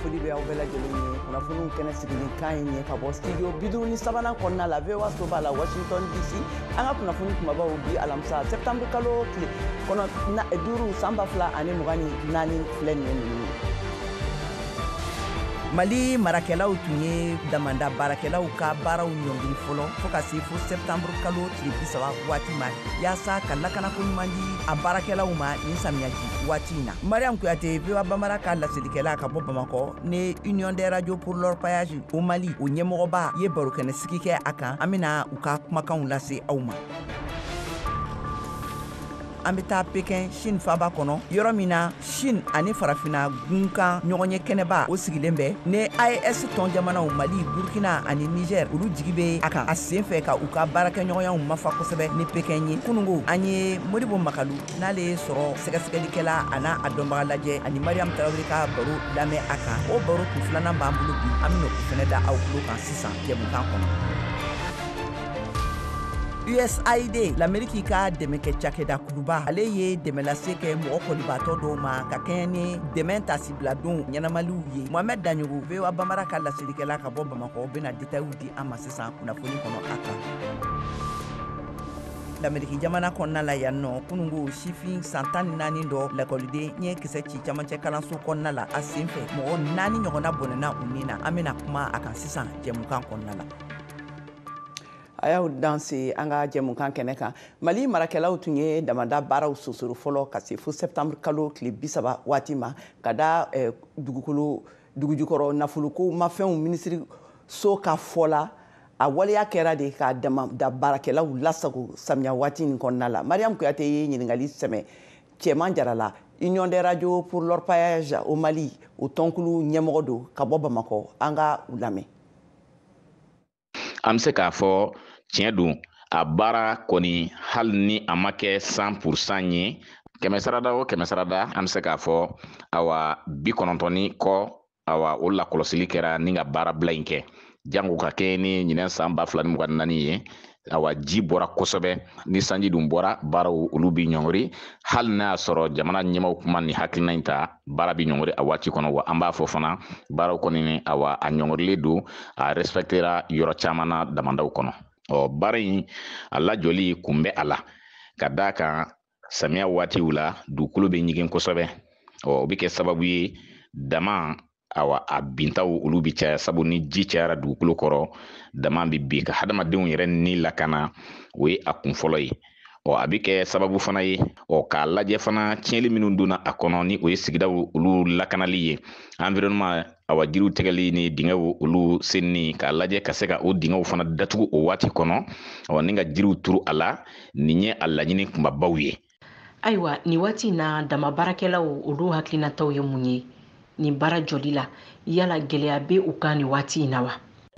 foli bɛ aw bɛɛ lajɛlen ye kunnafoniw kɛnɛ sigilen kan ye ka bɔ studio 53 kɔnɔna la VOA so b'a la Washington DC an ka kunnafoni kumabaw bi alamisa septembre kalo tile kɔnɔ 5 san 2024 filɛ nin ye. Mali marakɛlaw tun ye damanda baarakɛlaw ka baaraw ɲɔngiri fɔlɔ fo ka se fo septembre kalo tile 30 waati ma yaasa ka lakanako ɲuman di a baarakɛlaw ma ni samiyaji waati in na. Mariam Kuyate VOA Bambara ka laselikɛla ka bɔ Bamakɔ ne Union des radios pour l'orpaillage au Mali o ɲɛmɔgɔba ye barokɛnɛ sigi kɛ a kan an bɛna u ka kumakanw lase aw ma. An bɛ taa Pekin Chine faaba kɔnɔ yɔrɔ min na Chine ani farafina gunkan ɲɔgɔn ye kɛnɛba o sigilen bɛ ne AES tɔn jamanaw Mali Burkina ani Niger olu jigi bɛ a kan a sen fɛ ka u ka baarakɛɲɔgɔnyaw mafa kosɛbɛ ni Pekin ye kunungo an ye Modibo Makalu n'ale ye sɔrɔ sɛgɛsɛgɛlikɛla a n'a a dɔnbaga lajɛ ani Mariam Tarawele ka baro lamɛn a kan o baro kun filanan b'an bolo bi an bɛna o fɛnɛ da aw tulo kan sisan jɛmukan kɔnɔ. USAID l'Amérique ka dɛmɛ kɛ cakɛda kuluba ale ye dɛmɛ lase kɛ mɔgɔ kɔlibatɔ dɔw ma ka kɛɲɛ ni dɛmɛ tasibiladon ɲɛnamaliw ye. Mohamed Daɲogo VOA Bambara ka laselikɛla ka bɔ Bamakɔ bɛna détails di an ma sisan kunnafoni kɔnɔ a kan. L'Amérique jamana kɔnɔna la yan nɔ kunungo sifin san 14 dɔ lakɔliden ɲɛ kisɛ ci camancɛ kalanso kɔnɔna la a sen fɛ mɔgɔ 4 ɲɔgɔnna bɔnɛna u ni na an bɛna kuma a kan sisan jɛmukan kɔnɔna la. A y'aw danse an ka jɛmukan kɛnɛ kan Mali marakɛlaw tun ye damada baaraw sosoro fɔlɔ ka se fo septembre kalo tile 30 waati ma ka da dugujukɔrɔ nafoloko mafɛnw minisiri so ka fɔ la a waleya kɛra de ka damada baarakɛlaw lasago samiya waati nin kɔnɔna la. Mariam Kuyate ye ɲininkali sɛmɛ Cɛman Jarala Union des radios pour l'orpaillage au Mali o tɔnkulu ɲɛmɔgɔ don ka bɔ Bamakɔ an ka u lamɛn. An bɛ se k'a fɔ tiɲɛ don a baara kɔni hali ni a ma kɛ 100% ye kɛmɛ sarada o kɛmɛ sarada an bɛ se k'a fɔ awa 90 kɔ awa o lakɔlɔsili kɛra ni ka baara bila in kɛ jango ka kɛ ni ɲinɛ san 2024 ye awa ji bɔra kosɛbɛ ni sanji dun bɔra baaraw olu bi ɲɔngiri hali n'a y'a sɔrɔ jamana ɲɛmaw kuma ni hakilina in ta baara bi ɲɔngiri a waati kɔnɔ wa an b'a fɔ fana baaraw kɔni awa a ɲɔngirilen don a respectera yɔrɔ caman na damandaw kɔnɔ. Baara in a lajɔli kun bɛ a la ka d'a kan samiya waatiw la dugukolo bɛ ɲigin kosɛbɛ o bɛ kɛ sababu ye dama awa a bintaw olu bi caya sabu ni ji cayara dugukolo kɔrɔ dama bi bin ka hadamadenw yɛrɛ ni lakana o ye a kun fɔlɔ ye a bɛ kɛ sababu fana ye k'a lajɛ fana tiɲɛli minnu donna a kɔnɔ ni o ye sigidaw olu lakanali ye environnement awa jiriw tigɛli ni dingɛw olu senni k'a lajɛ ka se ka o dingɛw fana datugu o waati kɔnɔ ni ka jiriw turu a la nin ye a laɲini kumabaw ye. Ayiwa nin waati na dama baarakɛlaw olu hakilinataw ye mun ye nin baara jɔli la yala gɛlɛya bɛ u kan nin waati in na wa?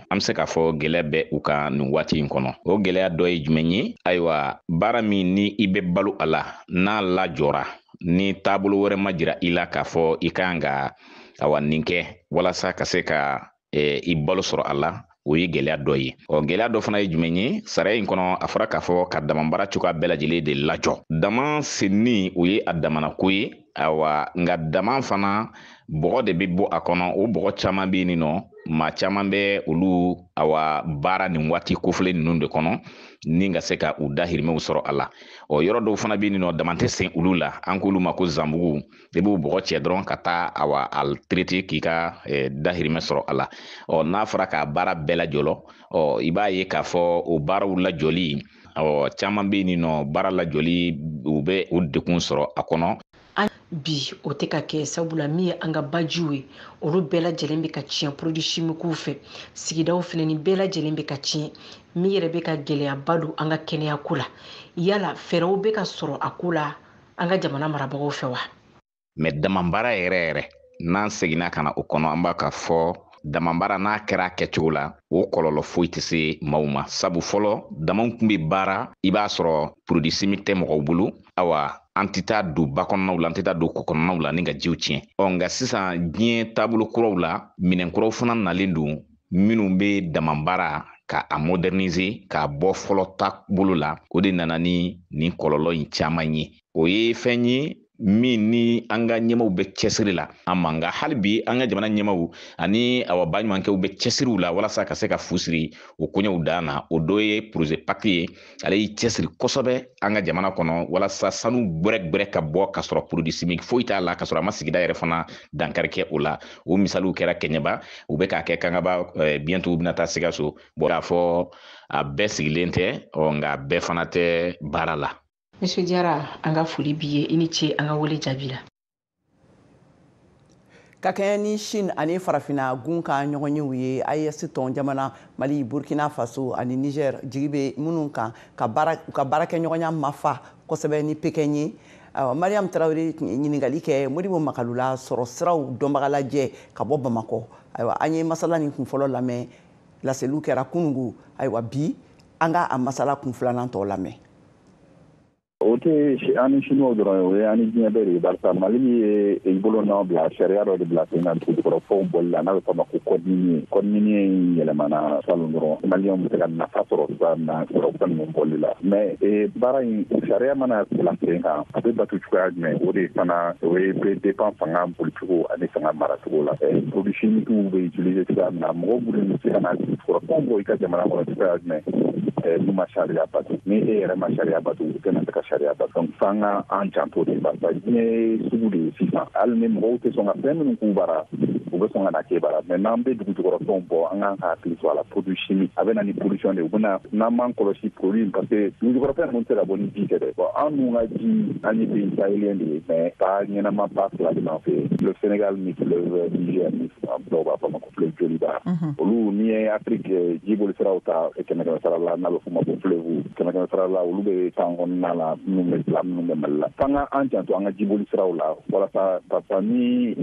An bɛ se k'a fɔ gɛlɛya bɛ u kan nin waati in kɔnɔ o gɛlɛya dɔ ye jumɛn ye ayiwa baara min ni i bɛ balo a la n'a lajɔra ni taabolo wɛrɛ ma jira i la k'a fɔ i kan ka awa nin kɛ walasa ka se ka i balo sɔrɔ a la o ye gɛlɛya dɔ ye gɛlɛya dɔ fana ye jumɛn ye sariya in kɔnɔ a fɔra k'a fɔ ka damabara cogoya bɛɛ lajɛlen de lajɔ dama senni o ye a damana ko ye awa nka dama fana bɔgɔ de bɛ bɔ a kɔnɔ o bɔgɔ caman bɛ yen nɔ maa caman bɛ olu awa baara nin waati kofɔlen ninnu de kɔnɔ ni ka se ka u dahirimɛw sɔrɔ a la yɔrɔ dɔw fana bɛ yen nɔ dama tɛ sen olu la an k'olu ma ko zanbugu i b'o bɔgɔ cɛ dɔrɔn ka taa awa a traiter k'i ka dahirimɛ sɔrɔ a la n'a fɔra k'a baara bɛɛ lajɔlɔ i b'a ye k'a fɔ o baaraw lajɔli caman bɛ yen nɔ baara lajɔli u bɛ o dekun sɔrɔ a kɔnɔ. Bi o tɛ ka kɛ sabula min ye an ka bajiw ye olu bɛɛ lajɛlen bɛ ka tiɲɛ produit chimiques fɛ sigidaw fana ni bɛɛ lajɛlen bɛ ka tiɲɛ min yɛrɛ bɛ ka gɛlɛyaba don an ka kɛnɛyako la yala fɛɛrɛw bɛ ka sɔrɔ a ko la an ka jamana marabagaw fɛ wa? Mais damabara yɛrɛ n'an seginna ka na o kɔnɔ an b'a ka fɔ damabara n'a kɛra kɛcogo la o kɔlɔlɔ foyi tɛ se maaw ma sabu fɔlɔ damaw tun bɛ baara i b'a sɔrɔ produit chimique tɛ mɔgɔw bolo awa an tɛ taa don ba kɔnɔnaw la an tɛ taa don kɔ kɔnɔnaw la ni ka jiw tiɲɛ nka sisan diɲɛ taabolo kuraw la minɛn kuraw fana nalen don minnu bɛ damabara ka a moderniser k'a bɔ fɔlɔ taabolo la o de nana ni nin kɔlɔlɔ in caman ye o ye fɛn ye min ni an ka ɲɛmaw bɛ cɛsiri la an ma nka hali bi an ka jamana ɲɛmaw ani awa baɲumankɛw bɛ cɛsiriw la walasa ka se ka fu siri o koɲɛw dan na o dɔ ye projet pacte ye ale y'i cɛsiri kosɛbɛ an ka jamana kɔnɔ walasa sanu gbɛrɛgbɛrɛ ka bɔ ka sɔrɔ produit chimique foyi t'a la ka sɔrɔ a ma sigida yɛrɛ fana dankari kɛ o la o misaliw kɛra Kɛɲɛba u bɛ k'a kɛ Kangaba bientôt u bɛna taa Sikaso bon k'a fɔ a bɛɛ sigilen tɛ nka bɛɛ fana tɛ baara la. Monsieur Diarra an ka foli b'i ye i ni ce an ka wele jaabi la. Ka kɛɲɛ ni Chine ani farafina gun ka ɲɔgɔn yew ye AES tɔn jamana Mali Burkina Faso ani Niger jigi bɛ minnu kan ka baara kɛ ɲɔgɔnya mafa kosɛbɛ ni Pekɛn ye. Mariam Tarawele ɲininkali kɛ Modibo Makalula sɔrɔ siraw dɔnbaga lajɛ ka bɔ Bamakɔ. Ayiwa an ye masala ni kun fɔlɔ lamɛn laseliw kɛra kunungu. Ayiwa bi an ka a masala kun filanan tɔ lamɛn. O tɛ ani Chinois dɔrɔn o ye ani diɲɛ bɛɛ de ye barisa Mali ye i bolo nɔ bila sariya dɔ de bila sen kan dugukɔrɔfɛnw bɔli la n'a bɛ fɔ a ma ko code minier in yɛlɛmana salon dɔrɔn maliyɛnw bɛ se ka nafa sɔrɔ cogoya min na fɛn ninnu bɔli la mais baara in sariya mana bila sen kan a bɛ batu cogoya jumɛn o de fana o ye bɛ dépend fanga bolicogo ani fanga maracogo la produit chimiques bɛ utiliser cogoya min na mɔgɔw bolo bɛ se ka na dugukɔrɔfɛnw bɔ i ka jamana kɔnɔ cogoya jumɛn n'u ma sariya bato ni e yɛrɛ ma sariya bato u tɛna se ka sariya bato donc f'an ka an janto de barisa diɲɛ sugu de ye sisan hali ni mɔgɔw tɛ sɔn ka fɛn minnu k'u bara u bɛ sɔn ka na kɛ bara mais n'an bɛ dugu jukɔrɔfɛnw bɔ an kan ka hakili to a la produit chimique a bɛ na ni pollution de u bɛna n'an m'an kɔlɔsi produit parce que dugu jukɔrɔfɛn ninnu tɛ ka bɔ ni ji tɛ dɛ bon an dun ka ji an ye pays sahélien de ye mais pas ɲɛnama ba fila de b'an fɛ le Sénégal ni fleuve Niger ni dɔw b'a fɔ a ma ko fleuve Joliba olu n'i ye Afrique jiboli siraw ta kɛmɛ sara la n'a bɛ fɔ o ma ko fleuve kɛmɛ sara la olu bɛ tan kɔnɔna la minnu bɛ bila minnu bɛ Mali la f'an ka an janto an ka jiboli siraw la walasa parce ni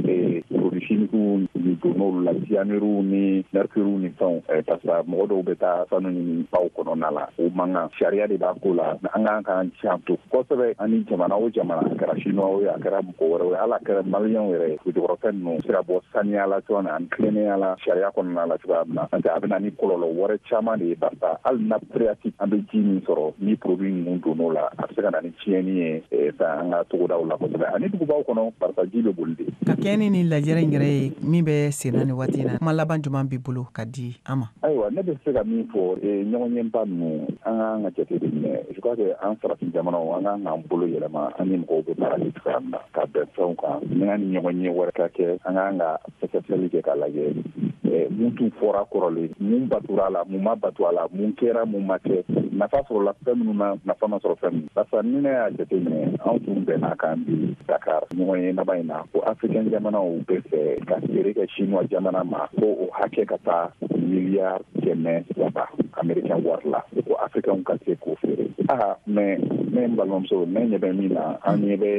produit chimique ni donn'olu la cyanure ni mercure ni fɛnw parce que mɔgɔ dɔw bɛ taa sanu ɲini baw kɔnɔna la o man kan sariya de b'a ko la an kan k'an janto kosɛbɛ ani jamana o jamana a kɛra chinois ye a kɛra mɔgɔ wɛrɛ ye ala kɛra maliyɛnw yɛrɛ dugukɔrɔfɛn ninnu se ka bɔ saniya la cogoya min na ani tilennenya la sariya kɔnɔna la cogoya min na n'o tɛ a bɛ na ni kɔlɔlɔ wɛrɛ caman de ye barisa hali nappe phréatique an bɛ ji min sɔrɔ ni produit ninnu donn'o la a bɛ se ka na ni tiɲɛni ye an ka togodaw la kosɛbɛ ani dugubaw kɔnɔ barisa ji bɛ boli de. Ka kɛɲɛ ni lajɛrɛ in yɛrɛ ye min bɛ sen na ni waati in na kuma laban jumɛn b'i bolo ka di an ma. Ayiwa ne bɛ se ka min fɔ ɲɔgɔnɲɛba ninnu an k'an ka jate de minɛ je crois que an farafin jamanaw an k'an k'an bolo yɛlɛma an ni mɔgɔw bɛ baara kɛ cogoya min na ka bɛn fɛnw kan ni an ni ɲɔgɔnɲɛ wɛrɛ ka kɛ an k'an ka sɛgɛsɛgɛli kɛ k'a lajɛ mun tun fɔra kɔrɔlen mun batura a la mun ma batu a la mun kɛra mun ma kɛ nafa sɔrɔla fɛn minnu na nafa ma sɔrɔ fɛn min barisa ni ne y'a jateminɛ anw tun bɛnna kan bi Dakar ɲɔgɔnye laban in na ko africain jamanaw bɛ fɛ ka feere kɛ chinois jamana ma ko o hakɛ ka taa miliyari 300 américain wari la ko africain ka se k'o feere mais ne n balimamuso ne ɲɛ bɛ min na an ɲɛ bɛ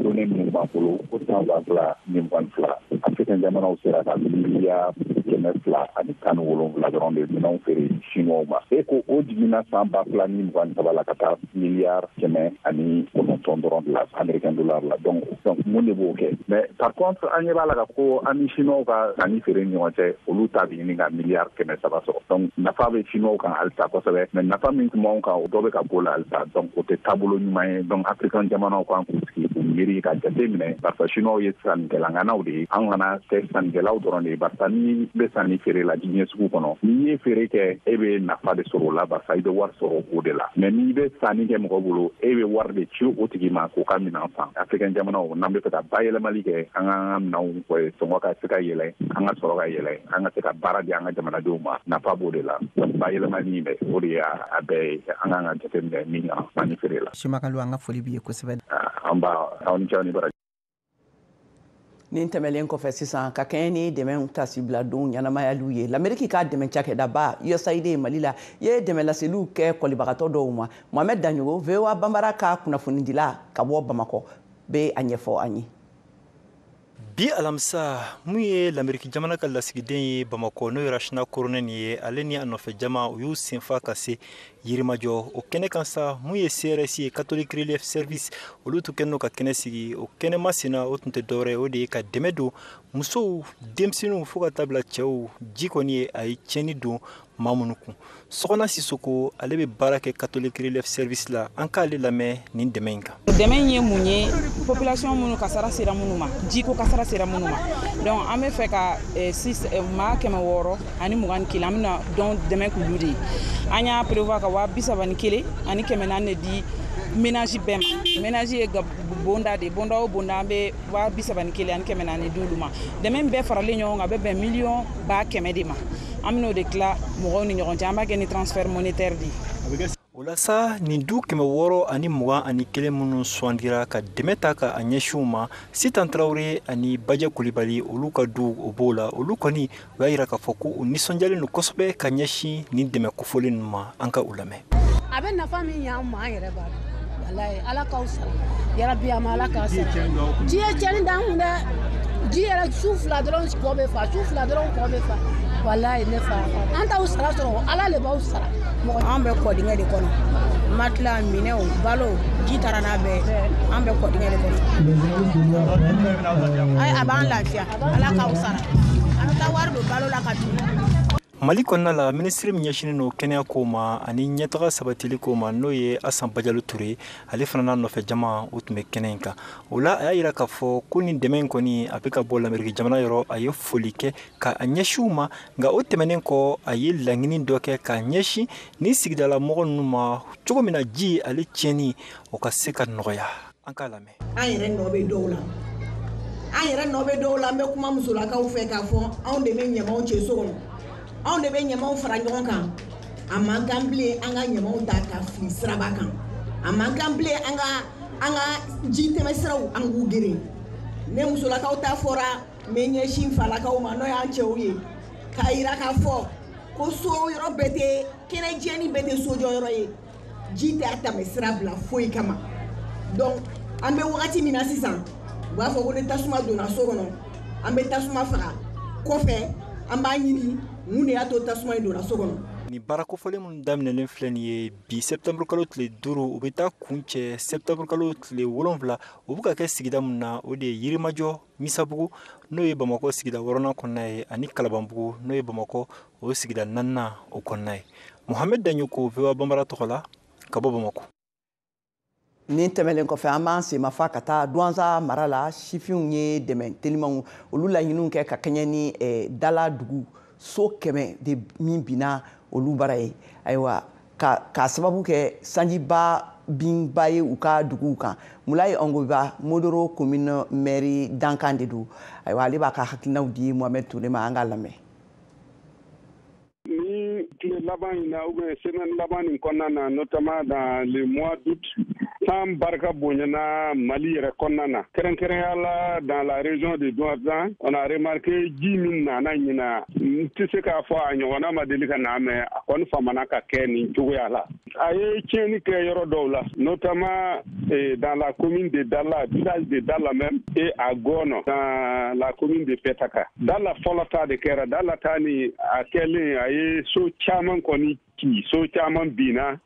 données minnu b'an bolo ko 120 ni 22 africain jamanaw sera ka miliyari 200 ani 17 dɔrɔn de minɛnw feere chinois ma ko o jiginna 120 ni 23 la ka taa miliyari 100 ani 9 dɔrɔn de la américain dollar la donc mun de b'o kɛ mais par contre an ɲɛ b'a la ka ko an ni chinois ka sanni feere ni ɲɔgɔn cɛ olu ta bɛ ɲini ka miliyari 300 sɔrɔ donc nafa bɛ chinois kan halisa kosɛbɛ mais nafa min tun b'anw kan o dɔ bɛ ka bɔ o la halisa donc o tɛ taabolo ɲuman ye donc africain jamanaw kan k'u sigi k'u miiri ka jate minɛ barisa chinois ye sannikɛlaŋanaw de ye an kana kɛ sannikɛlaw dɔrɔn de ye barisa n'i bɛ sanni feere la diɲɛ sugu kɔnɔ n'i ye feere kɛ e bɛ nafa de sɔrɔ o la barisa i bɛ wari sɔrɔ o de la mais n'i bɛ sanni kɛ mɔgɔ bolo e bɛ wari de ci o tigi ma k'o ka minɛn san africain jamanaw n'an bɛ fɛ ka bayɛlɛmali kɛ an ka minɛnw sɔngɔ ka se ka yɛlɛ an ka sɔrɔ ka yɛlɛ an ka se ka baara di an ka jamanadenw ma nafa b'o de la bayɛlɛmali in dɛ o de y'a bɛɛ ye an kan ka jateminɛ min kan sanni feere la. Simakalu an ka foli b'i ye kosɛbɛ. An b'a aw ni ce aw ni baraji. Nin tɛmɛlen kɔfɛ sisan ka kɛɲɛ ni dɛmɛ tasibila don ɲɛnamayaliw ye l'Amérique ka dɛmɛ cakɛdaba USAID Mali la i ye dɛmɛ laseliw kɛ kɔlibagatɔ dɔw ma Mohamed Daɲogo VOA Banbara ka kunnafonidila ka bɔ Bamakɔ bɛ a ɲɛfɔ an ye. Bi alamisa mun ye l'Amérique jamana ka lasigiden ye Bamakɔ n'o ye Rachina Koronen ye ale ni a nɔfɛ jama u y'u senfa ka se Yirimajɔ o kɛnɛ kan sa mun ye CRS ye Catholic Relief Service olu tun kɛnɛ ka kɛnɛ sigi o kɛnɛ masina o tun tɛ dɔwɛrɛ o de ye ka dɛmɛ don musow denmisɛnninw fo ka taa bila cɛw ji kɔni ye a ye tiɲɛni don Mamoudou Sokona Sissoko ale be baara kɛ Catholic Relief Service la an k'ale lamɛn nin dɛmɛ in kan. Dɛmɛ in ye mun ye population minnu kasara sera minnu ma jiko kasara sera minnu ma donc an bɛ fɛ ka maa 600 ani 21 an bɛna dɔn dɛmɛ k'ulu de ye an y'a prévoir ka 31 ani 400 de di ménage bɛɛ ma ménage ye bonda de bonda o bonda an bɛ 31 ani 400 di olu ma dɛmɛ in bɛɛ faralen ɲɔgɔn kan a bɛ bɛn 100,000 de ma an bɛn'o de tila mɔgɔw ni ɲɔgɔn cɛ an b'a kɛ ni transfert monétaire de ye. O la sa nin du 600 ani 21 minnu sugandira ka dɛmɛ ta ka a ɲɛsin u ma Sitan Traoré ani Badia Kulibali olu ka du o b'o la olu kɔni u y'a yira k'a fɔ ko u nisɔndiyalen don kosɛbɛ ka ɲɛsin nin dɛmɛ kofɔlen ninnu ma an ka u lamɛn. A bɛ nafa min ɲɛ an ma an yɛrɛ b'a dɔn walayi Ala k'aw sara yarabi a ma Ala k'a sara ji ye tiɲɛni d'an kun dɛ ji yɛrɛ su 2 dɔrɔn kɔ bɛ fa su 2 dɔrɔn kɔ bɛ fa walayi ne fa an t'aw sara sɔrɔ Ala le b'aw sara. An bɛ kɔdingɛ de kɔnɔ matela minɛw balo ji taara n'a bɛɛ an bɛ kɔdingɛ de kɔnɔ a b'an lafiya Ala k'aw sara an bɛ taa wari don balo la ka dun. Mali kɔnɔna la ministre min ɲɛsinnen don kɛnɛya ko ma ani ɲɛtaga sabatili ko ma n'o ye Asan Badialo Touré ale fana n'a nɔfɛ jama o tun bɛ kɛnɛ in kan o la a y'a yira k'a fɔ ko nin dɛmɛ in kɔni a bɛ ka bɔ l'Amérique jamana yɔrɔ a ye foli kɛ ka a ɲɛsin u ma nka o tɛmɛnen kɔ a ye laɲini dɔ kɛ k'a ɲɛsin ni sigidala mɔgɔ ninnu ma cogo min na ji ale tiɲɛni o ka se ka nɔgɔya an k'a lamɛn. An yɛrɛ nɔ bɛ dɔw la an bɛ kuma musolakaw fɛ k'a fɔ anw de bɛ ɲamaw cɛ so kɔnɔ anw de bɛ ɲamaw fara ɲɔgɔn kan a man kan bilen an ka ɲamaw ta ka fili siraba kan a man kan bilen an ka ji tɛmɛ siraw an k'u geren ne musolakaw ta fɔra mɛ ɲɛsin falakaw ma n'o y'an cɛw ye k'a yira k'a fɔ ko so yɔrɔ bɛɛ tɛ kɛnɛ jɛni bɛɛ tɛ sojɔ yɔrɔ ye ji tɛ a tɛmɛ sira bila foyi kama donc an bɛ wagati min na sisan u b'a fɔ ko ni tasuma donna so kɔnɔ an bɛ tasuma faga kɔfɛ an b'a ɲini mun de y'a to tasuma in donna so kɔnɔ. Ni baara kofɔlen minnu daminɛlen filɛ nin ye bi septembre kalo tile 5 u bɛ taa kun cɛ septembre kalo tile 7 u bɛ ka kɛ sigida min na o de ye Yirimajɔ Misabugu n'o ye Bamakɔ sigida 8nan kɔnɔna ye ani Kalabanbugu n'o ye Bamakɔ o sigida 4nan o kɔnɔna ye. Mohamed Daɲoko VOA Bambara tɔgɔ la ka bɔ Bamakɔ. Nin tɛmɛlen kɔfɛ an b'an semafa ka taa Douentza mara la sifinw ye dɛmɛ telimanw olu laɲiniw kɛ ka kɛɲɛ ni dala dugu so 100 de min binna olu bara ye ayiwa ka sababu kɛ sanjiba binba ye u ka duguw kan Mulayi Ongoba Modoro commune maire dankan de don ayiwa ale b'a ka hakilinaw di Mohamed Touré ma an ka lamɛn. Ni tile laban in na ou bien semaine laban in kɔnɔna na notamment dans le mois d'août san barika bonyana Mali yɛrɛ kɔnɔna na kɛrɛnkɛrɛnya la dans la région de Douentza on a remarqué ji min nana ɲina n tɛ se k'a fɔ a ɲɔgɔnna ma deli ka na mais a kɔni famana ka kɛ nin cogoya la a ye tiɲɛni kɛ yɔrɔ dɔw la notamment dans la commune de Dala village de Dala même et à Gono dans la commune de Petaka Dala fɔlɔ ta de kɛra Dala ta ni a kɛlen a ye so caman kɔni ci so caman binna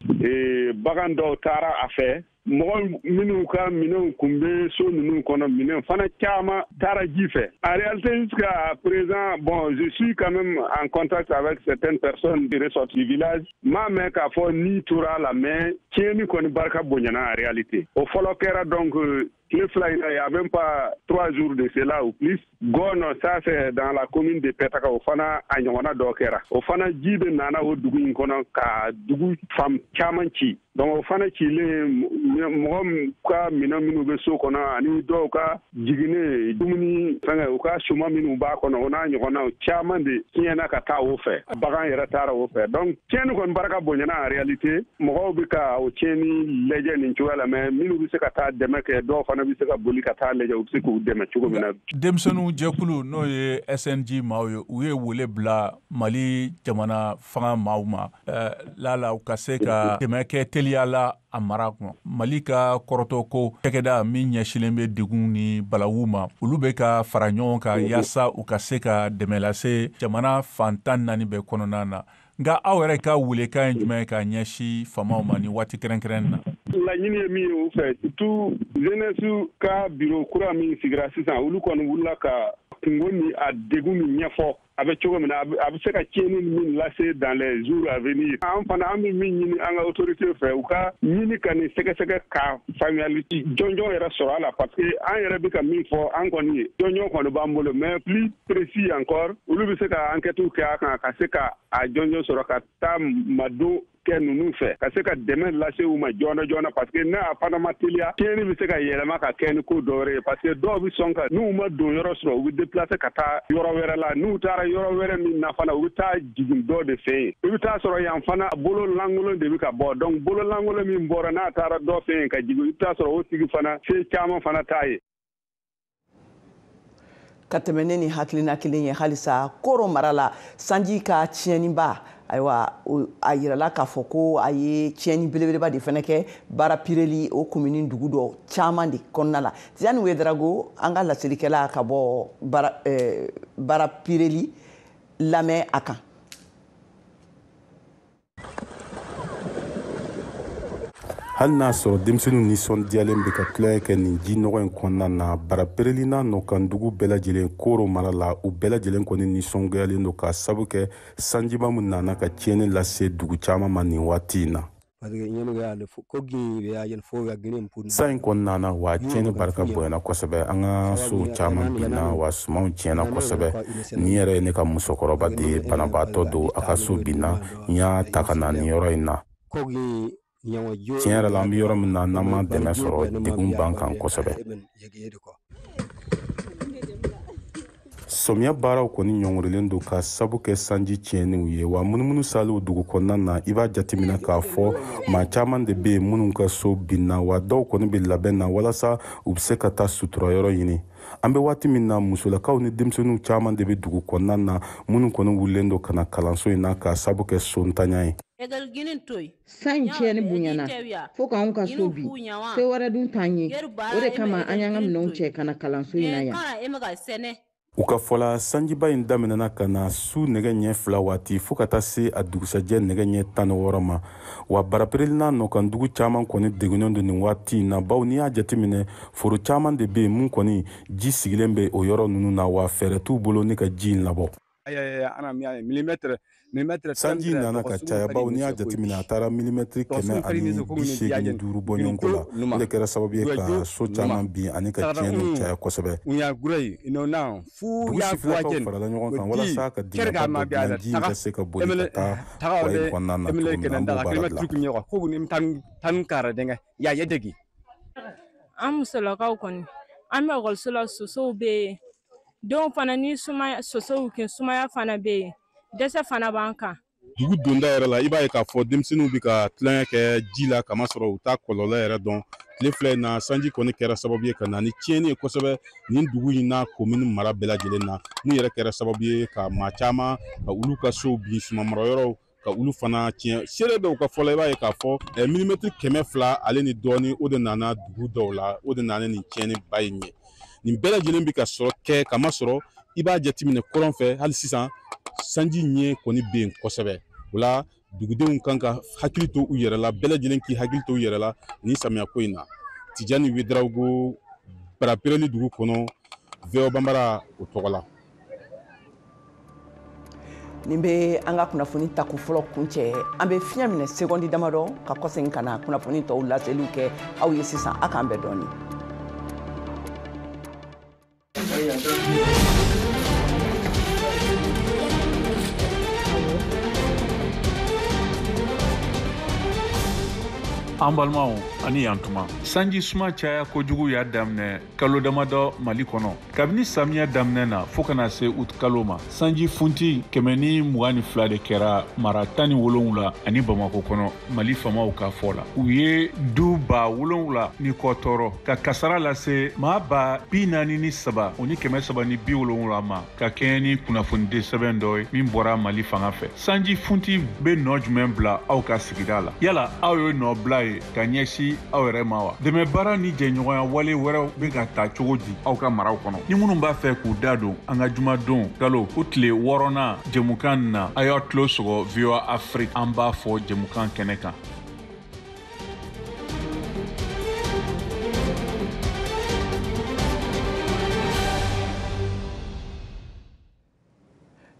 bagan dɔw taara a fɛ mɔgɔ minnu ka minɛnw kun bɛ so ninnu kɔnɔ minɛn fana caman taara ji fɛ. En réalité jusqu'à présent bon je suis quand même en contact avec certaines personnes qui ressortent du village m'a mɛn k'a fɔ ni tora la mais tiɲɛni kɔni barika bonyana en réalité o fɔlɔ kɛra donc tile fila in na il y a même pas 3 jours de cela ou plus Gono ça c'est dans la commune de Petaka o fana a ɲɔgɔnna dɔ kɛra o fana ji de nana o dugu in kɔnɔ ka dugu fan caman ci donc o fana cilen mɔgɔ ka minɛn minnu bɛ so kɔnɔ ani dɔw ka jigini dumuni fɛngɛ u ka suma minnu b'a kɔnɔ o n'a ɲɔgɔnnaw caman de tiɲɛna ka taa o fɛ bagan yɛrɛ taara o fɛ donc tiɲɛni kɔni barika bonyana en réalité mɔgɔw bɛ ka o tiɲɛni lajɛ nin cogoya la mais minnu bɛ se ka taa dɛmɛ kɛ dɔw fana bɛ se ka boli ka taa lajɛ u bɛ se k'u dɛmɛ cogo min na. Denmisɛnninw jɛkulu n'o ye SNG maaw ye u ye wele bila Mali jamana fanga maaw ma la u ka se ka dɛmɛ kɛ teliya la a mara kɔnɔ Mali ka kɔrɔtɔ ko cɛkɛda min ɲɛsilen bɛ degun ni balawu ma olu bɛ ka fara ɲɔgɔn kan yaasa u ka se ka dɛmɛ lase jamana fantan 4 bɛɛ kɔnɔna na nka aw yɛrɛ ka welekan ye jumɛn ka ɲɛsin famaw ma ni waati kɛrɛnkɛrɛn na. Laɲini ye min ye u fɛ surtout jeunesse ka bureau kura min sigira sisan olu kɔni wulila ka kungo ni a degun min ɲɛfɔ avec Chogomina, avec ce qui lassé dans les jours à venir. En pendant mini en autorité fait ou cas, mini can ka familiarité. Jonjo era sera là parce que en Arabica mi for en conni. Jonjo qu'on le bambole, mais plus précis encore. Ou le se ka enquête ou ka seka a Jonjo sera ka tam mado nous fait parce que demain lâcher ou ma jona parce que na panama tilia keni bi se ka yelema ka keni ko dore parce que do bi sonka nous ma do yoro so we déplacer kata yoro wera la nous tara yoro wera min na fana we ta jigin do de fe we ta soro yan fana bolo langulo de bi ka bo donc bolo langulo min bora na tara do fe ka jigin ta soro o sigi fana se chama fana taye ka tɛmɛne ni hakilina kelen ye halisa koro marala sanji ka tiɲɛniba ayiwa a yirala k'a fɔ ko a ye tiɲɛni belebeleba de fɛnɛ kɛ baara pireli o komini dugu dɔ caman de kɔnɔna la Tidiane Ouedraogo an ka lasirikɛla ka bɔ baara pireli lamɛn a kan. hali n'a sɔrɔ denmisɛnninw nisɔndiyalen bɛ ka tulonkɛ kɛ nin ji nɔgɔ in kɔnɔna na barapereli n'a nɔkandugu bɛɛ lajɛlen koro mara la u bɛɛ lajɛlen kɔni nisɔngɔyalen don ka sabu kɛ sanjiba min nana ka tiɲɛni lase dugu caman ma nin waati in na. San in kɔnɔna na wa tiɲɛni barika bonyana kosɛbɛ an ka so caman binna wa sumanw tiɲɛna kosɛbɛ nin yɛrɛ ye ne ka musokɔrɔba de ye banabaatɔ don a ka so binna n y'a ta ka na nin yɔrɔ in na. Tiɲɛ yɛrɛ la an bɛ yɔrɔ min na n'an ma dɛmɛ sɔrɔ degun b'an kan kosɛbɛ. Sɔmiya baaraw kɔni ɲɔngirilen don ka sabu kɛ sanji tiɲɛniw ye wa munumunu saliw dugu kɔnɔna na i b'a jateminɛ k'a fɔ maa caman de bɛ yen minnu ka so binna wa dɔw kɔni bɛ labɛn na walasa u bɛ se ka taa sutura yɔrɔ ɲini. An bɛ waati min na musolakaw ni denmisɛnninw caman de bɛ dugu kɔnɔna na minnu kɔni wulilen don ka na kalanso in na ka sabu kɛ so ntanya ye. San tiɲɛni bonyana fo k'anw ka so bi se wɛrɛ dun t'an ye o de kama an y'an ka minɛnw cɛ ka na kalanso in na yan. U ka fɔla sanjiba in daminɛna ka na su nɛgɛ ɲɛ 2 waati fo ka taa se a dugusajɛ nɛgɛ ɲɛ 16 ma wa barapereli n'a nɔkandugu caman kɔni degunnen don nin waati in na bawo n'i y'a jateminɛ foro caman de bɛ yen mun kɔni ji sigilen bɛ o yɔrɔ ninnu na wa fɛɛrɛ t'u bolo ni ka ji in labɔ. Sanji nana ka caya bawo n'i y'a jateminɛ a taara milimetiri 185 bɔ ɲɔgɔn ko la o de kɛra sababu ye ka so caman bin ani ka tiɲɛniw caya kosɛbɛ. Dugu sifilakaw farala ɲɔgɔn kan walasa ka dingɛ ba dɔ dilan ji in ka se ka boli ka taa foyer kɔnɔna na cogo min na an b'o baara dilan. An musolakaw kɔni an bɛ ekɔliso la sosow bɛ yen denw fana ni sosow kɛ sumaya fana bɛ yen dɛsɛ fana b'an kan. Dugu donda yɛrɛ la i b'a ye k'a fɔ denmisɛnninw bɛ ka tulonkɛ kɛ ji la kamasɔrɔ u t'a kɔlɔlɔ yɛrɛ dɔn tile fila in na sanji kɔni kɛra sababu ye ka na ni tiɲɛni ye kosɛbɛ nin dugu in n'a komini mara bɛɛ lajɛlen na mun yɛrɛ kɛra sababu ye ka maa caman ka olu ka so bin sumanmara yɔrɔw ka olu fana tiɲɛ seere dɔw ka fɔlɔ i b'a ye k'a fɔ milimetiri 200 ale ni dɔɔni o de nana dugu dɔw la o de nana nin tiɲɛni ba in ye nin bɛɛ lajɛlen bɛ ka sɔrɔ kɛ kamasɔrɔ i b'a jateminɛ kɔrɔn fɛ hali sisan sanji ɲɛ kɔni bɛ yen kosɛbɛ o la dugudenw kan ka hakili to u yɛrɛ la bɛɛ lajɛlen k'i hakili to u yɛrɛ la ni samiya ko in na. Tidiane Ouedraogo barapereli dugu kɔnɔ VOA Bambara o tɔgɔ la. Nin bɛ an ka kunnafoni ta ko fɔlɔ kuncɛ an bɛ fiɲɛ minɛ sekondi damadɔ ka kɔsegin ka na kunnafoni tɔw laseliw kɛ aw ye sisan a k'an bɛɛ dɔɔnin. An balimaw ani yantuma sanji suma caya kojugu y'a daminɛ kalo damadɔ Mali kɔnɔ kabini samiya daminɛ na fo kana se ut kalo ma sanji funti 122 de kɛra mara 17 la ani Bamako kɔnɔ Mali famaw ka fɔ la u ye du 7,000 ni kɔ tɔɔrɔ ka kasara lase maa 43 o ni 370 ma ka kɛɲɛ ni kunnafonidi sɛbɛn dɔ ye min bɔra Mali fanga fɛ sanji funti bɛ nɔ jumɛn bila aw ka sigida la yala aw ye nɔ bila ye ka ɲɛsi aw yɛrɛ ma wa dɛmɛ baara ni jɛɲɔgɔnya wale wɛrɛw bɛ ka ta cogo di aw ka maraw kɔnɔ ni minnu b'a fɛ k'u da don an ka jumadon kalo o tile 6nan jɛmukan na a y'aw tulo sɔgɔ VOA Afrique an b'a fɔ jɛmukan kɛnɛ kan.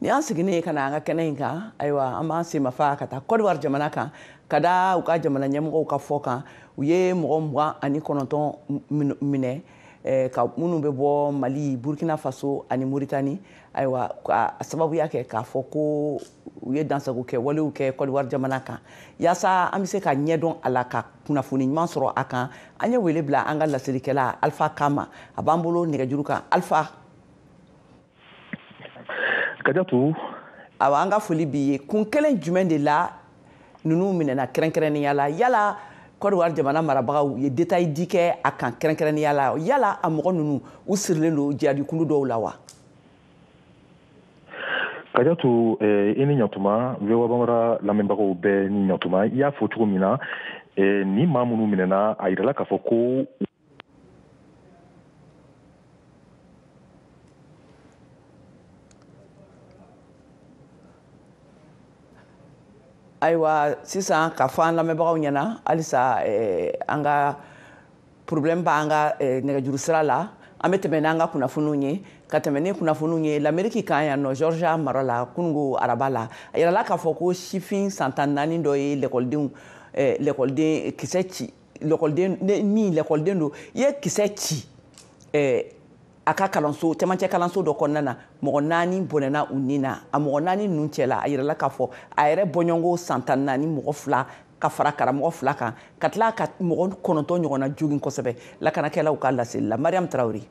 Ni y'an sigine kana an ka kɛnɛ in kan ayiwa an b'an semafa ka taa Côte d'Ivoire jamana kan ka da u ka jamana ɲɛmɔgɔw ka fɔ kan u ye mɔgɔ 29 minɛ ka minnu bɛ bɔ Mali, Burkina Faso ani Mauritanie ayiwa a sababuya kɛ k'a fɔ ko u ye dansago kɛ walew kɛ Côte d'Ivoire jamana kan yaasa an bɛ se ka ɲɛdɔn a la ka kunnafoni ɲuman sɔrɔ a kan an ye wele bila an ka lasirikɛla Alpha Kama a b'an bolo nɛgɛjuru kan Alpha. Kadiatou awa an ka foli b'i ye kun kelen jumɛn de la ninnu minɛna kɛrɛnkɛrɛnnenya la yala Côte d'Ivoire jamana marabagaw ye détail di kɛ a kan kɛrɛnkɛrɛnnenya la yala a mɔgɔ ninnu u sirilen don jihadikulu dɔw la wa? Kadiatou i ni ɲatuma VOA Bambara lamɛnbagaw bɛɛ ni ɲatuma i y'a fɔ cogo min na ni maa minnu minɛna a yirala k'a fɔ ko ayiwa sisan ka fɔ an lamɛnbagaw ɲɛna halisa an ka problème b'an ka nɛgɛjuru sira la an bɛ tɛmɛ n'an ka kunnafoniw ye ka tɛmɛ ni kunnafoniw ye l'Amérique kan yan nɔ Georgia mara la kunungo araba la a yirala k'a fɔ ko sifin san 14 dɔ ye l'école kisɛ ci l'école don i ye kisɛ ci a ka kalanso cɛmancɛ kalanso dɔ kɔnɔna na mɔgɔ 4 bɔnɛna u ni na a mɔgɔ 4 ninnu cɛla a yirala k'a fɔ a yɛrɛ bɔɲɔgɔnko san 14 mɔgɔ 2 ka fara karamɔgɔ 2 kan ka tila ka mɔgɔ 9 ɲɔgɔnna jogin kosɛbɛ lakanakɛlaw ka laseli la Mariam Traoré.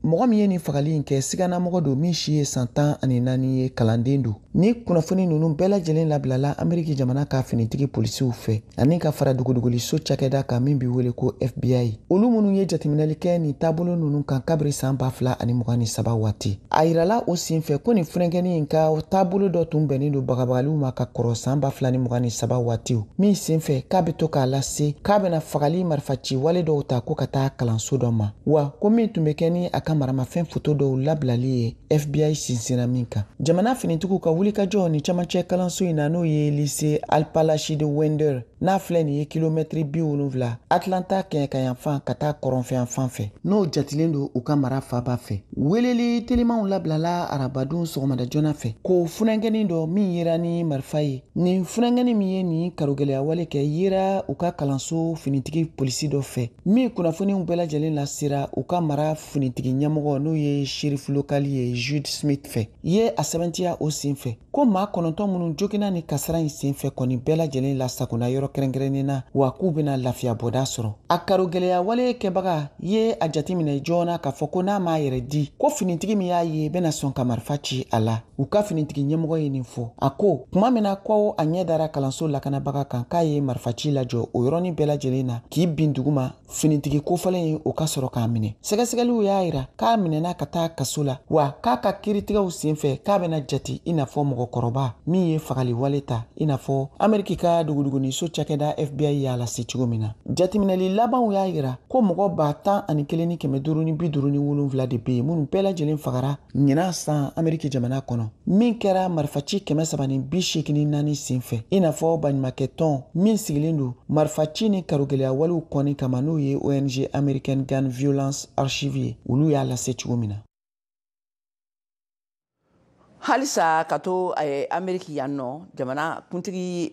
mɔgɔ min ye nin fagali in kɛ siganamɔgɔ don min si ye san 14 ye kalanden don ni kunnafoni ninnu bɛɛ lajɛlen labilala Ameriki jamana ka finitigi polisiw fɛ ani ka fara dugudugoliso cakɛda kan min bi wele ko FBI olu minnu ye jateminɛli kɛ nin taabolo ninnu kan kabiri san 2023 waati a yirala o senfɛ ko nin furakɛni in ka taabolo dɔ tun bɛnnen don bagabagaliw ma ka kɔrɔ san 2023 waatiw min senfɛ k'a bɛ to k'a lase k'a bɛna fagali marifaci wale dɔw ta ko ka taa kalanso dɔ ma wa ko min tun bɛ kɛ ni a ka maramafɛn foto dɔw labilali ye FBI sinsina min kan jamana finitigiw ka wulikajɔ ni camancɛ kalanso in na n'o ye lycée Al-Palachide Wender n'a filɛ nin ye kilomɛtiri 70 Atlanta kɛɲɛkayanfan ka taa kɔrɔnfɛyanfan fɛ n'o jatilen don u ka mara faaba fɛ weleli telimanw labilala arabadun sɔgɔmada joona fɛ ko funankɛni dɔ min yera ni marifa ye nin funankɛni min ye nin karogɛlɛya wale kɛ yera u ka kalanso finitigi polisi dɔ fɛ min kunnafoniw bɛɛ lajɛlen lasera u ka mara finitigi ɲɛmɔgɔ n'o ye sheriff lokali ye Jude Smith fɛ ye a sɛbɛntiya o senfɛ ko maa 9 minnu jogina ni kasara in senfɛ kɔni bɛɛ lajɛlen lasagona yɔrɔ kɛrɛnkɛrɛnnen na wa k'u bɛna lafiya bɔda sɔrɔ a karogɛlɛya wale kɛbaga ye a jateminɛ joona k'a fɔ ko n'a m'a yɛrɛ di ko finitigi min y'a ye bɛna sɔn ka marifa ci a la u ka finitigi ɲɛmɔgɔ ye nin fɔ a ko kuma min na ko a ɲɛ dara kalanso lakanabaga kan k'a ye marifaci lajɔ o yɔrɔnin bɛɛ lajɛlen na k'i bin duguma finitigi kofalen ye o ka sɔrɔ k'a minɛ sɛgɛsɛgɛliw y'a yira k'a minɛna ka taa kaso la wa k'a ka kiiritigɛw senfɛ k'a bɛna jate i n'a fɔ mɔgɔkɔrɔba min ye fagali wale ta i n'a fɔ Ameriki ka duguduguniso cakɛda FBI y'a lase cogo min na jateminɛli labanw y'a yira ko mɔgɔ 10,557 de bɛ yen minnu bɛɛ lajɛlen fagara ɲinan san Ameriki jamana kɔnɔ min kɛra marifaci 384 senfɛ i n'a fɔ baɲumankɛ tɔn min sigilen don marifaci ni karogɛlɛya walew kɔni kama n'o ye ONG American Gun Violence Archive ye olu y'a lase cogo min na halisa ka to Ameriki yan nɔ jamana kuntigi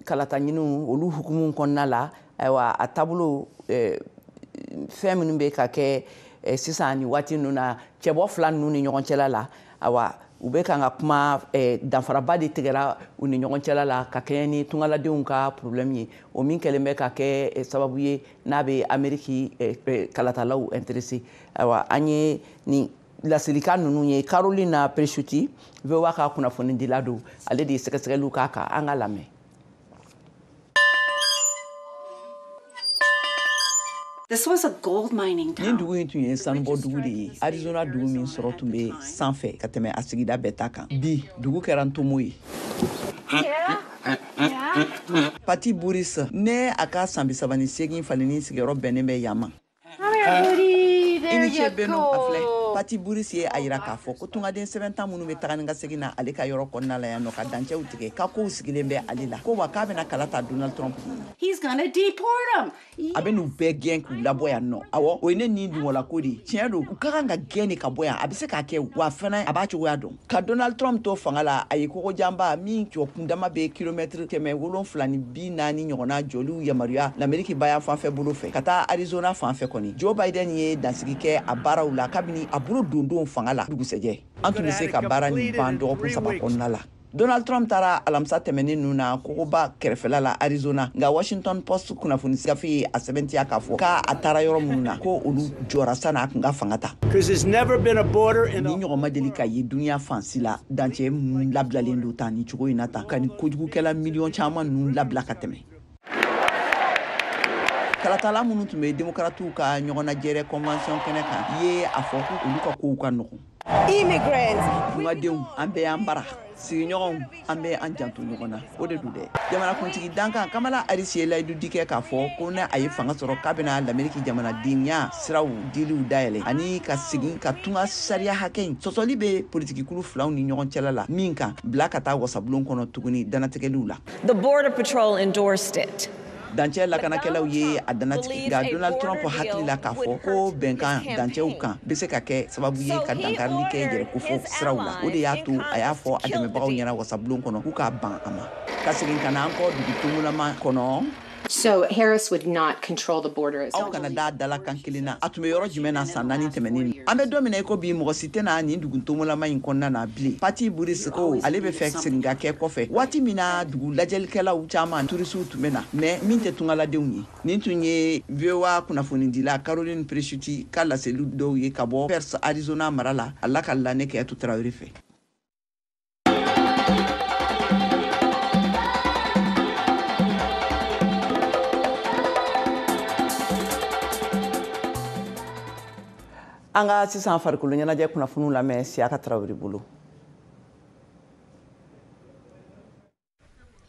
kalata ɲiniw olu hukumu kɔnɔna la ayiwa a taabolo fɛn minnu bɛ ka kɛ sisan ni waati ninnu na cɛbɔ 2 ninnu ni ɲɔgɔn cɛla la ayiwa u bɛ kan ka kuma danfaraba de tigɛra u ni ɲɔgɔn cɛla la ka kɛɲɛ ni tungaladenw ka problème ye o min kɛlen bɛ ka kɛ sababu ye n'a bɛ Ameriki kalatalaw intéressé ayiwa an ye ni lasirika ninnu ye Carolina Presutti VOA ka kunnafoni dila don ale de ye sɛgɛsɛgɛliw k'a kan an ka lamɛn. This was a gold mining town. Nin dugu in tun ye sanubɔ dugu de ye Arizona dugu min sɔrɔ tun bɛ sanfɛ ka tɛmɛ a sigida bɛɛ ta kan bi dugu kɛra ntomo ye Pati Buris ne a ka san 38 faleni sigiyɔrɔ bɛnnen bɛ yan ma i ni ce bɛnnu a filɛ Pati Buris ye a yira k'a fɔ ko tungaden 7 tan minnu bɛ taga ni ka segin na ale ka yɔrɔ kɔnɔna la yan nɔ ka dancɛw tigɛ ka kow sigilen bɛ ale la ko wa k'a bɛna kala ta Donald Trump. He's gonna deport them. Abenu be gen ku la boya no. Awo, o ine ni du wala kodi. Tiens do, ukanga geni ka boya. Abise ka ke wa fana abacho wa don. Ka Donald Trump to fangala ayiko jamba mi kyo kundama be kilometre keme wolon flani bi nani nyona jolu ya Maria l'Amérique baya fan fe bolo fe. Kata Arizona fan fe koni. Joe Biden ye dansiki ke abara ula kabini aburo dondo fangala dugu seje. Antu se ka bara ni bando ko saba konnala. Donald Trump tara alamsa temeni nuna kokoba kerefela la Arizona nga Washington Post kunafuni skafi a 70 kafo ka atara yoro mununa ko ulu jora sana nga fangata because there's never been a border in ni nyoma delika yi dunia fansila danche labla lendo tani chugo inata kan kujugu kala million chama nun labla kateme kalatala munu tume demokratu ka nyona jere convention keneka ye afoku uluka ko kanoko immigrants ngadeu ambe ambara Signon ambe anjantu nyogona ode dude jamana kuntigi danka kamala arisi la du dike ka fo ko na ayi fanga soro kabina l'Amérique jamana dinya siraw dilu daele ani ka sigin ka tunga sharia haken sosoli be politiki kulu flaw ni nyogon celala minka blaka ta wasablon kono tuguni danategelula. The Border Patrol endorsed it. Danche la kana kelaw ye adanati ga Donald Trump hakli la ka fo ko benkan danche ukan bese ka ke sababu ye ka dankarli ke jere ko fo srawla ode ya tu aya fo ademe bawo nyana wasablon kono ku ka ban ama kasigin kana anko du tumula ma kono. So Harris would not control the border as well. Canada dala kankilina atume yoro jimena sanani temenini ambe domine ko bi mo site na ni duguntomola ma inkonna na bli parti buris ko alebe fek singa ke kofe wati mina dugu lajel kala uchama turisu tumena me minte tungala deuni ni tunye vewa kuna funindila Caroline Preshuti kala selu do ye kabo pers Arizona marala alla kala ne ke tutrawri fe. Anga sisan farikolo ɲɛnajɛ kunnafoniw lamɛn Siyaka Tarawele bolo.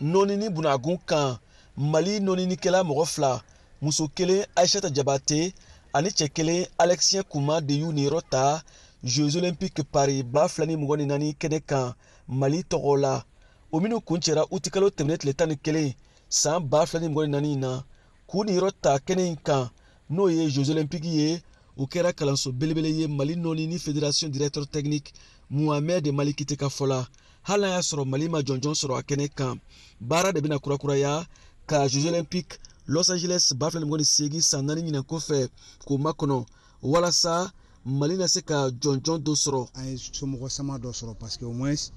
Nonini bunagun kan Mali noninikɛla mɔgɔ fila muso kelen Aïssata Jabate ani cɛ kelen Alexien Kuma de y'u niyɔrɔ ta Jeux Olympiques Paris 2024 kɛnɛ kan Mali tɔgɔ la. O minnu kun cɛra uti kalo tɛmɛnen tile 11 san 2024 na k'u niyɔrɔ ta kɛnɛ in kan n'o ye Jeux Olympiques ye. O kɛra kalanso belebele ye Mali nɔnini fédération directeur technique Mohamed Malikite ka fɔ la hali n'a y'a sɔrɔ Mali ma jɔnjɔn sɔrɔ a kɛnɛ kan baara de bɛna kurakuraya ka Jeux Olympiques Los Angeles 2028 san 4 ɲinan kɔfɛ k'o makɔnɔ walasa Mali na se ka jɔnjɔn dɔ sɔrɔ. An ye somɔgɔ sama dɔ sɔrɔ parce que au moins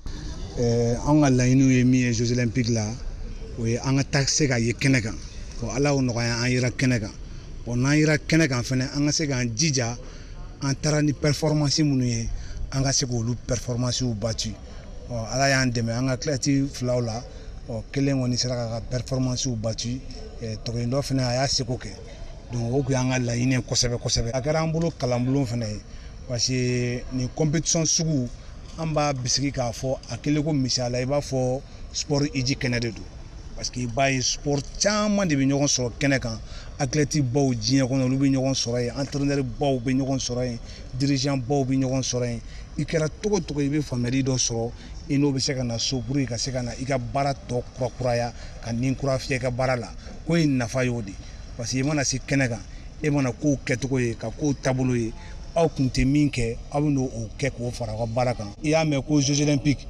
an ka laɲiniw ye min ye Jeux Olympiques la o ye an ka taa se ka ye kɛnɛ kan Ala y'o nɔgɔya an yera kɛnɛ kan. N'an yera kɛnɛ kan fɛnɛ an ka se k'an jija an taara ni performance minnu ye an ka se k'olu performancew batu Ala y'an dɛmɛ an ka kilati filaw la kelen kɔni sera ka performancew batu tɔgɔyen dɔ fɛnɛ a y'a seko kɛ donc o kun y'an ka laɲini kosɛbɛ kosɛbɛ a kɛra an bolo kalanbulon fɛnɛ ye parce que ni compétition sugu an b'a bisigi k'a fɔ a kelen ko misaliya i b'a fɔ sport hiji kɛnɛ de don parce que i b'a ye sport caman de bɛ ɲɔgɔn sɔrɔ kɛnɛ kan athlètes baw diɲɛ kɔnɔ olu bɛ ɲɔgɔn sɔrɔ yen entraîneur baw bɛ ɲɔgɔn sɔrɔ yen dirigeant baw bɛ ɲɔgɔn sɔrɔ yen i kɛra togo togo i bɛ faamuyali dɔ sɔrɔ i n'o bɛ se ka na so pour que ka se ka na i ka baara tɔ kurakuraya ka ni kura fiyɛ i ka baara la ko in nafa y'o de parce que i mana se kɛnɛ kan e mana kow kɛcogo ye ka kow taabolo ye aw kun tɛ min kɛ aw bɛ n'o kɛ k'o fara aw ka baara kan i y'a mɛn ko Jeux Olympiques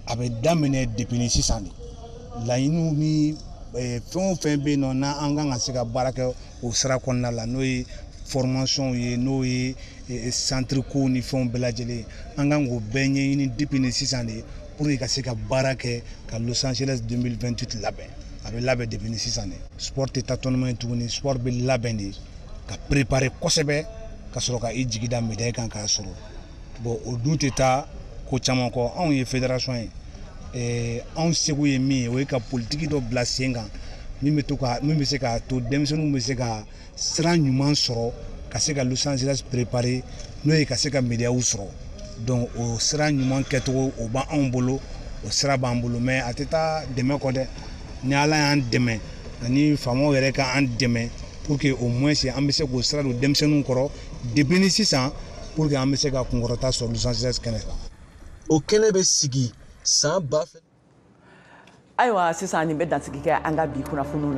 a bɛ daminɛ depuis ni sisan de laɲiniw ni fɛn o fɛn bɛ yen nɔ n'an kan ka se ka baara kɛ o sira kɔnɔna la n'o ye formation ye n'o ye centre ko ni fɛnw bɛɛ lajɛlen an kan k'o bɛɛ ɲɛɲini depuis ni sisan de pour que ka se ka baara kɛ ka Los Angeles 2028 labɛn a bɛ labɛn depuis ni sisan de sport tɛ taa tɔnɔma ye tuguni sport bɛ labɛn de ka préparer kosɛbɛ ka sɔrɔ ka i jigi da médaille kan k'a sɔrɔ bon o dun tɛ taa ko caman kɔ anw ye fédération ye anw segu ye min ye o ye ka politiki dɔ bila sen kan min bɛ se k'a to denmisɛnninw bɛ se ka sira ɲuman sɔrɔ ka se ka Los Angeles préparer n'o ye ka se ka médailles sɔrɔ donc o sira ɲuman kɛcogo o b'anw bolo o sira b'an bolo mais a tɛ taa dɛmɛ kɔ dɛ ni Ala y'an dɛmɛ ani faamaw yɛrɛ k'an dɛmɛ pour que au moins an bɛ se k'o sira don denmisɛnninw kɔrɔ depuis ni sisan pour que an bɛ se ka kunkɔrɔta sɔrɔ Los Angeles kɛnɛ kan. O kɛnɛ bɛ sigi san 2000. Ayiwa sisan nin bɛ dansigi kɛ an ka bi kunnafoniw